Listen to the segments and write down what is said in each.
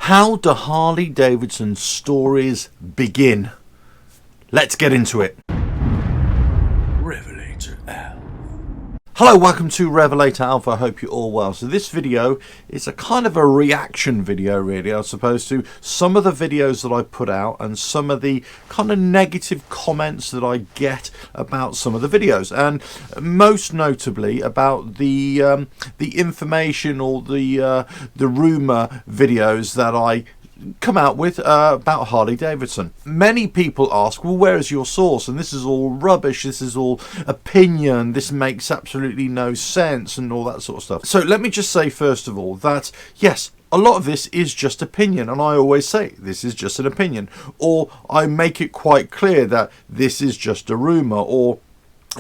How do Harley Davidson stories begin? Let's get into it. RevelatorAlf. Hello, welcome to RevelatorAlf. I hope you're all well. So this video is a kind of a reaction video, really, I suppose, to some of the videos that I put out and some of the kind of negative comments that I get about some of the videos, and most notably about the information or the rumour videos that I come out with about Harley Davidson. Many people ask, well, where is your source? And this is all rubbish, this is all opinion, this makes absolutely no sense, and all that sort of stuff. So let me just say first of all that yes, a lot of this is just opinion, and I always say this is just an opinion, or I make it quite clear that this is just a rumour, or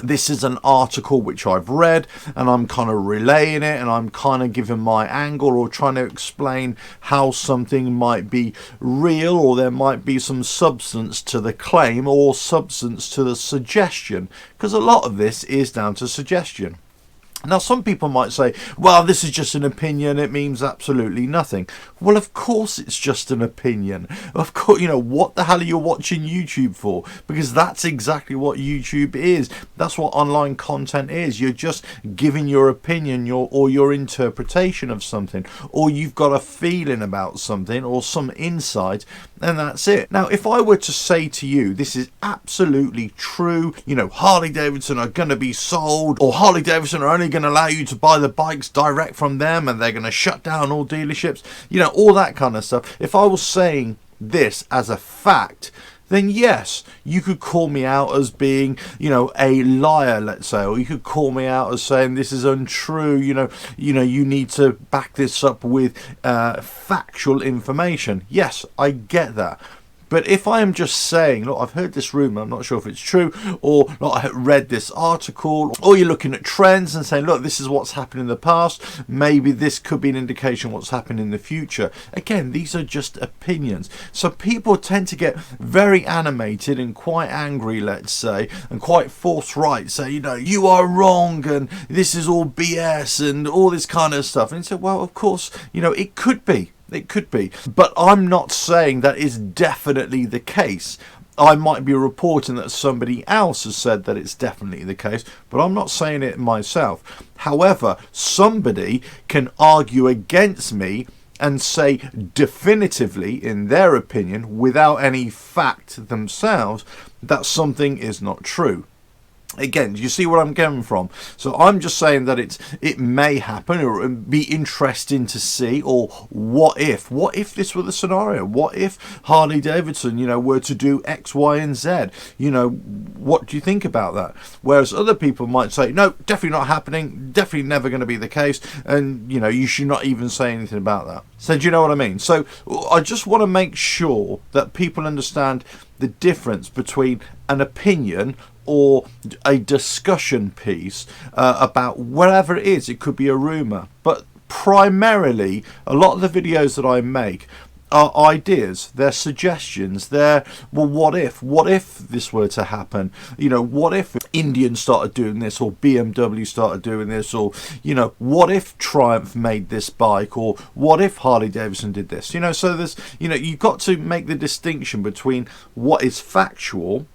this is an article which I've read and I'm kind of relaying it, and I'm kind of giving my angle or trying to explain how something might be real, or there might be some substance to the claim or substance to the suggestion, because a lot of this is down to suggestion. Now, some people might say, well, this is just an opinion, it means absolutely nothing. Well, of course it's just an opinion. Of course, you know, what the hell are you watching YouTube for? Because that's exactly what YouTube is. That's what online content is. You're just giving your opinion or your interpretation of something, or you've got a feeling about something or some insight, and that's it. Now, if I were to say to you, this is absolutely true, you know, Harley Davidson are going to be sold, or Harley Davidson are only going to allow you to buy the bikes direct from them, and they're going to shut down all dealerships, you know, all that kind of stuff. If I was saying this as a fact, then yes, you could call me out as being, you know, a liar, let's say, or you could call me out as saying this is untrue, you know, you need to back this up with factual information. Yes, I get that. But if I am just saying, look, I've heard this rumour, I'm not sure if it's true, or look, I read this article, or you're looking at trends and saying, look, this is what's happened in the past, maybe this could be an indication of what's happened in the future. Again, these are just opinions. So people tend to get very animated and quite angry, let's say, and quite forthright, say, you know, you are wrong, and this is all BS, and all this kind of stuff. And you say, well, of course, you know, it could be. It could be, but I'm not saying that is definitely the case. I might be reporting that somebody else has said that it's definitely the case, but I'm not saying it myself. However, somebody can argue against me and say definitively, in their opinion, without any fact themselves, that something is not true. Again, do you see where I'm coming from? So I'm just saying that it may happen, or it would be interesting to see, or what if this were the scenario? What if Harley Davidson, you know, were to do X, Y, and Z? You know, what do you think about that? Whereas other people might say, no, definitely not happening, definitely never going to be the case, and, you know, you should not even say anything about that. So do you know what I mean? So I just want to make sure that people understand the difference between an opinion or a discussion piece about whatever it is. It could be a rumour, but primarily a lot of the videos that I make are ideas, they're suggestions, they're, well, what if this were to happen? You know, what if Indians started doing this, or BMW started doing this, or, you know, what if Triumph made this bike, or what if Harley Davidson did this? You know, so there's, you know, you've got to make the distinction between what is factual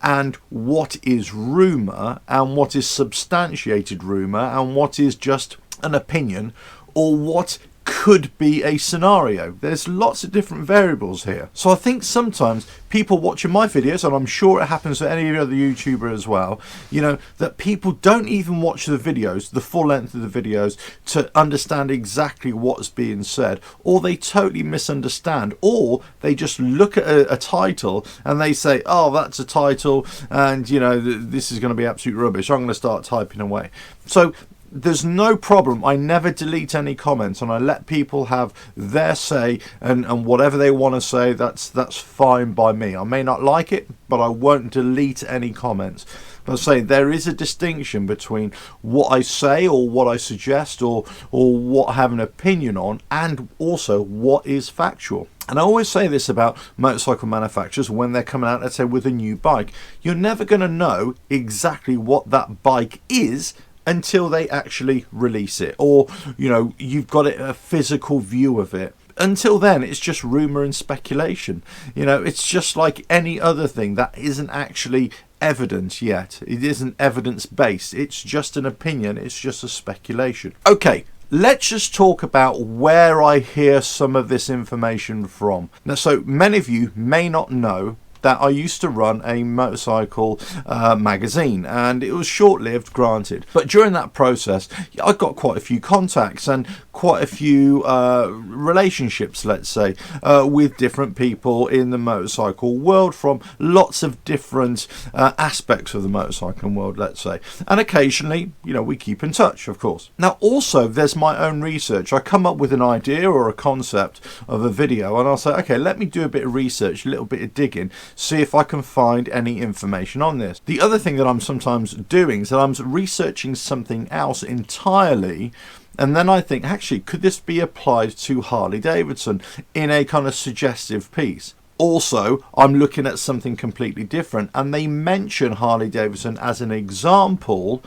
and what is rumour, and what is substantiated rumour, and what is just an opinion, or what could be a scenario. There's lots of different variables here. So I think sometimes people watching my videos, and I'm sure it happens to any other YouTuber as well, you know, that people don't even watch the videos, the full length of the videos, to understand exactly what's being said, or they totally misunderstand, or they just look at a title and they say, oh, that's a title, and, you know, this is going to be absolute rubbish, I'm going to start typing away. So there's no problem. I never delete any comments, and I let people have their say, and whatever they want to say, that's fine by me. I may not like it, but I won't delete any comments. But I say there is a distinction between what I say, or what I suggest, or what I have an opinion on, and also what is factual. And I always say this about motorcycle manufacturers when they're coming out, let's say, with a new bike. You're never going to know exactly what that bike is until they actually release it, or, you know, you've got a physical view of it. until then, it's just rumour and speculation. You know, it's just like any other thing that isn't actually evidence yet. It isn't evidence based. It's just an opinion. It's just a speculation. Okay, let's just talk about where I hear some of this information from. Now, so many of you may not know that I used to run a motorcycle magazine, and it was short-lived, granted, but during that process I got quite a few contacts and quite a few relationships, let's say, with different people in the motorcycle world from lots of different aspects of the motorcycling world, let's say, and occasionally, you know, we keep in touch, of course. Now also there's my own research. I come up with an idea or a concept of a video and I'll say, okay, let me do a bit of research, a little bit of digging, see if I can find any information on this. The other thing that I'm sometimes doing is that I'm researching something else entirely, and then I think, actually, could this be applied to Harley Davidson in a kind of suggestive piece? Also, I'm looking at something completely different, and they mention Harley Davidson as an example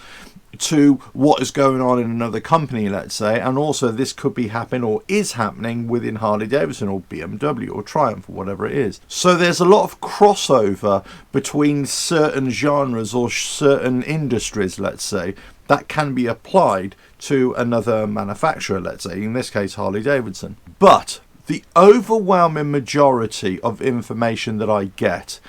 to what is going on in another company, let's say, and also this could be happening or is happening within Harley Davidson or BMW or Triumph or whatever it is. So there's a lot of crossover between certain genres or certain industries, let's say, that can be applied to another manufacturer, let's say, in this case Harley Davidson. But the overwhelming majority of information that I get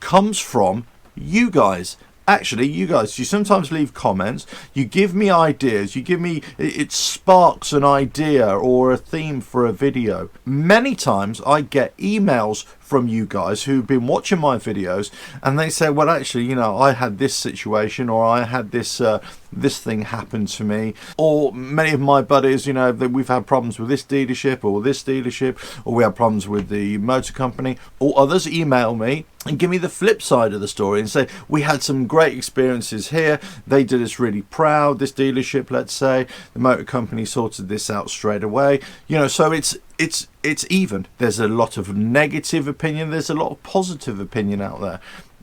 comes from you guys. Actually, you guys, you sometimes leave comments, you give me ideas, you give me, it sparks an idea or a theme for a video. Many times I get emails from you guys who've been watching my videos and they say, well, actually, you know, I had this situation, or I had this this thing happened to me, or many of my buddies, you know, that we've had problems with this dealership or this dealership, or we had problems with the motor company, or others email me and give me the flip side of the story and say, we had some great experiences here, they did us really proud, this dealership, let's say, the motor company sorted this out straight away, you know. So it's even. There's a lot of negative opinion, there's a lot of positive opinion out there,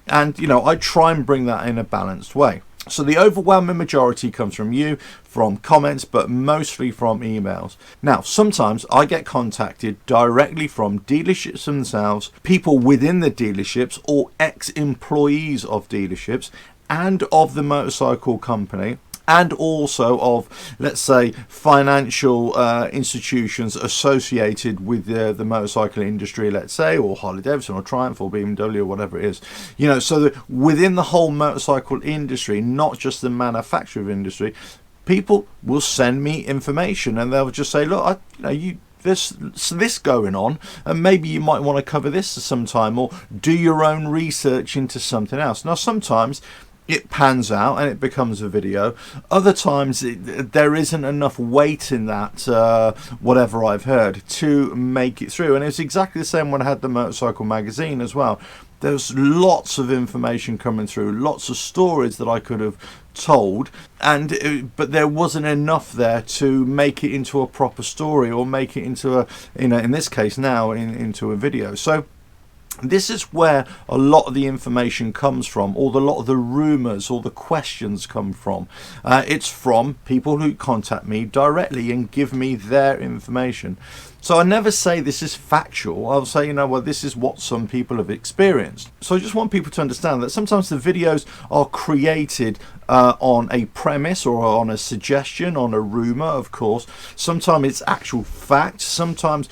and you know, I try and bring that in a balanced way. So the overwhelming majority comes from you, from comments, but mostly from emails. Now, sometimes I get contacted directly from dealerships themselves, people within the dealerships, or ex-employees of dealerships and of the motorcycle company, and also of, let's say, financial institutions associated with the motorcycle industry, let's say, or Harley Davidson or Triumph or BMW or whatever it is. You know, so that within the whole motorcycle industry, not just the manufacturer industry, people will send me information and they'll just say, look, there's this going on, and maybe you might want to cover this sometime, or do your own research into something else. Now, sometimes it pans out and it becomes a video. Other times there isn't enough weight in that whatever I've heard to make it through. And it's exactly the same when I had the motorcycle magazine as well. There's lots of information coming through, lots of stories that I could have told, but there wasn't enough there to make it into a proper story, or make it into a, you know, in this case now, into a video. So this is where a lot of the information comes from, or a lot of the rumours or the questions come from. It's from people who contact me directly and give me their information. So I never say this is factual. I'll say, you know, well, this is what some people have experienced. So I just want people to understand that sometimes the videos are created on a premise or on a suggestion, on a rumour, of course. Sometimes it's actual fact. Sometimes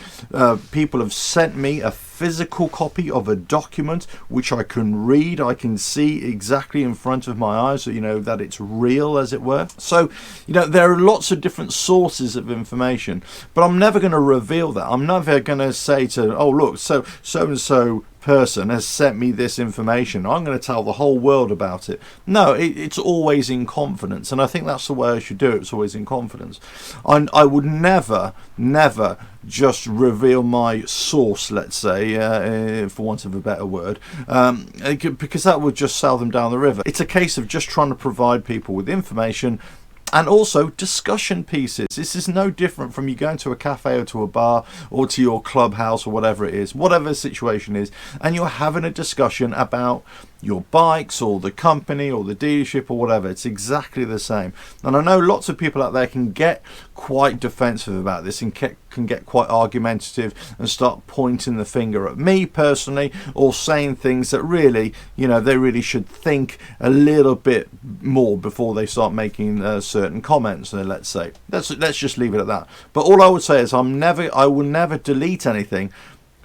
people have sent me a physical copy of a document which I can read, I can see exactly in front of my eyes, so you know that it's real, as it were. So, you know, there are lots of different sources of information, but I'm never going to reveal that. I'm never going to say to, oh look, so and so person has sent me this information, I'm going to tell the whole world about it. No, it's always in confidence, and I think that's the way I should do it. It's always in confidence. I would never just reveal my source, let's say, for want of a better word, because that would just sail them down the river. It's a case of just trying to provide people with information and also discussion pieces. This is no different from you going to a cafe or to a bar or to your clubhouse or whatever it is, whatever the situation is, and you're having a discussion about your bikes or the company or the dealership or whatever. It's exactly the same. And I know lots of people out there can get quite defensive about this and can get quite argumentative and start pointing the finger at me personally, or saying things that really, you know, they really should think a little bit more before they start making certain comments. Let's say let's just leave it at that. But all I would say is I will never delete anything,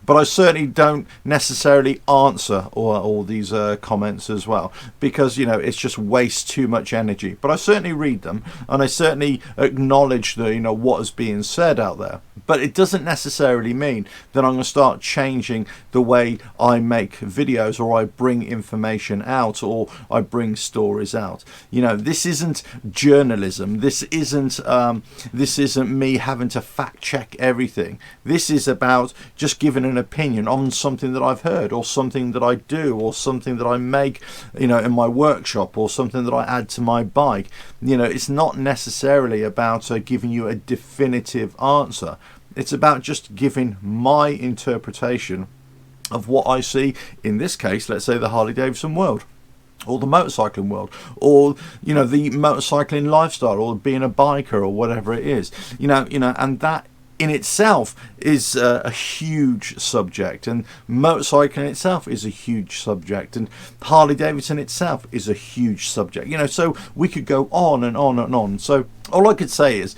but I certainly don't necessarily answer all these comments as well, because, you know, it's just wastes too much energy. But I certainly read them, and I certainly acknowledge the, you know, what is being said out there. But it doesn't necessarily mean that I'm going to start changing the way I make videos, or I bring information out, or I bring stories out. You know, this isn't journalism. This isn't me having to fact check everything. This is about just giving an opinion on something that I've heard, or something that I do, or something that I make, you know, in my workshop, or something that I add to my bike. You know, it's not necessarily about giving you a definitive answer. It's about just giving my interpretation of what I see, in this case, let's say the Harley Davidson world, or the motorcycling world, or, you know, the motorcycling lifestyle, or being a biker, or whatever it is. You know, and that in itself is a huge subject, and motorcycling itself is a huge subject, and Harley Davidson itself is a huge subject. You know, so we could go on and on and on. So all I could say is,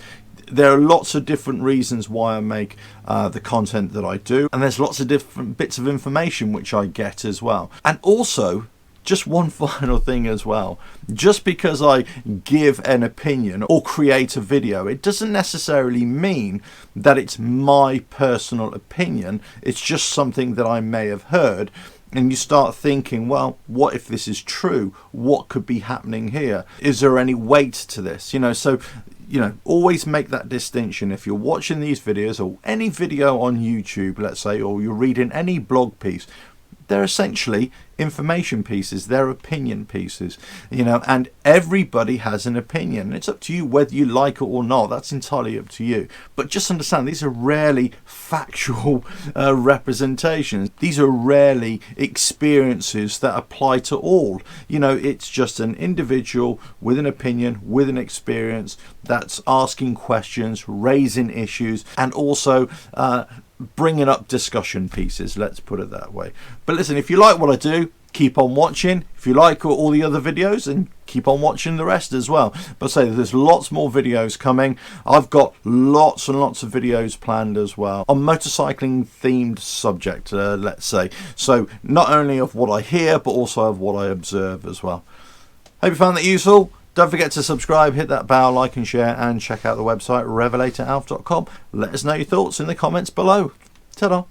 there are lots of different reasons why I make the content that I do, and there's lots of different bits of information which I get as well. And also, just one final thing as well, just because I give an opinion or create a video, it doesn't necessarily mean that it's my personal opinion. It's just something that I may have heard, and you start thinking, well, what if this is true? What could be happening here? Is there any weight to this? You know, so, you know, always make that distinction. If you're watching these videos, or any video on YouTube, let's say, or you're reading any blog piece, they're essentially information pieces, they're opinion pieces, you know, and everybody has an opinion. It's up to you whether you like it or not. That's entirely up to you. But just understand, these are rarely factual representations. These are rarely experiences that apply to all. You know, it's just an individual with an opinion, with an experience, that's asking questions, raising issues, and also bringing up discussion pieces, let's put it that way. But listen, if you like what I do, keep on watching. If you like all the other videos, then keep on watching the rest as well. But say there's lots more videos coming. I've got lots and lots of videos planned as well on motorcycling themed subject, let's say. So not only of what I hear, but also of what I observe as well. Hope you found that useful. Don't forget to subscribe, hit that bell, like and share, and check out the website RevelatorAlf.com. Let us know your thoughts in the comments below. Ta-da!